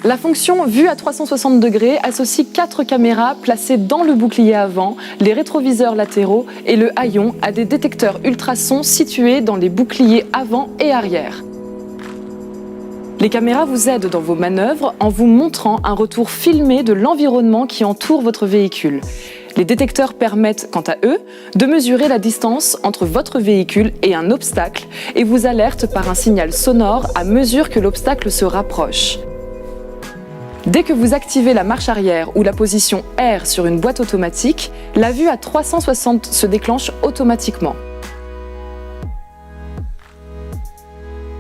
La fonction vue à 360 degrés associe 4 caméras placées dans le bouclier avant, les rétroviseurs latéraux et le haillon à des détecteurs ultrasons situés dans les boucliers avant et arrière. Les caméras vous aident dans vos manœuvres en vous montrant un retour filmé de l'environnement qui entoure votre véhicule. Les détecteurs permettent, quant à eux, de mesurer la distance entre votre véhicule et un obstacle et vous alertent par un signal sonore à mesure que l'obstacle se rapproche. Dès que vous activez la marche arrière ou la position R sur une boîte automatique, la vue à 360 se déclenche automatiquement.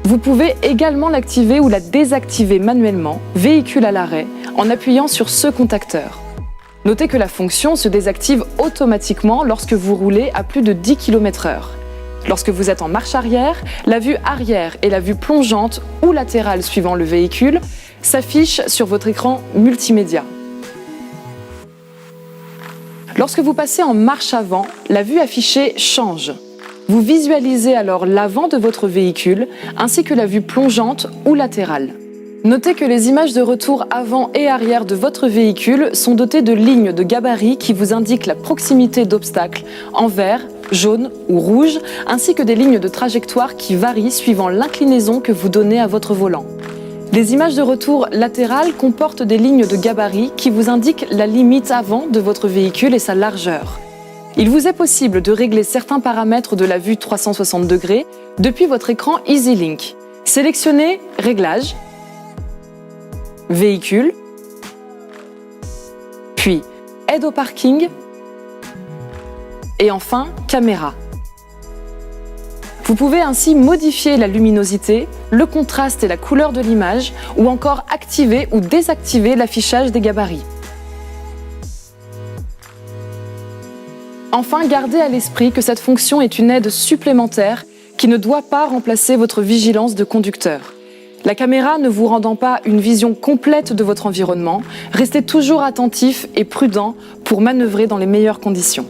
Vous pouvez également l'activer ou la désactiver manuellement, véhicule à l'arrêt, en appuyant sur ce contacteur. Notez que la fonction se désactive automatiquement lorsque vous roulez à plus de 10 km/h. Lorsque vous êtes en marche arrière, la vue arrière et la vue plongeante ou latérale suivant le véhicule s'affichent sur votre écran multimédia. Lorsque vous passez en marche avant, la vue affichée change. Vous visualisez alors l'avant de votre véhicule ainsi que la vue plongeante ou latérale. Notez que les images de retour avant et arrière de votre véhicule sont dotées de lignes de gabarit qui vous indiquent la proximité d'obstacles en vert, jaune ou rouge, ainsi que des lignes de trajectoire qui varient suivant l'inclinaison que vous donnez à votre volant. Les images de retour latérales comportent des lignes de gabarit qui vous indiquent la limite avant de votre véhicule et sa largeur. Il vous est possible de régler certains paramètres de la vue 360 degrés depuis votre écran EasyLink. Sélectionnez Réglages, Véhicule, puis Aide au parking et enfin Caméra. Vous pouvez ainsi modifier la luminosité, le contraste et la couleur de l'image ou encore activer ou désactiver l'affichage des gabarits. Enfin, gardez à l'esprit que cette fonction est une aide supplémentaire qui ne doit pas remplacer votre vigilance de conducteur. La caméra ne vous rendant pas une vision complète de votre environnement, restez toujours attentif et prudent pour manœuvrer dans les meilleures conditions.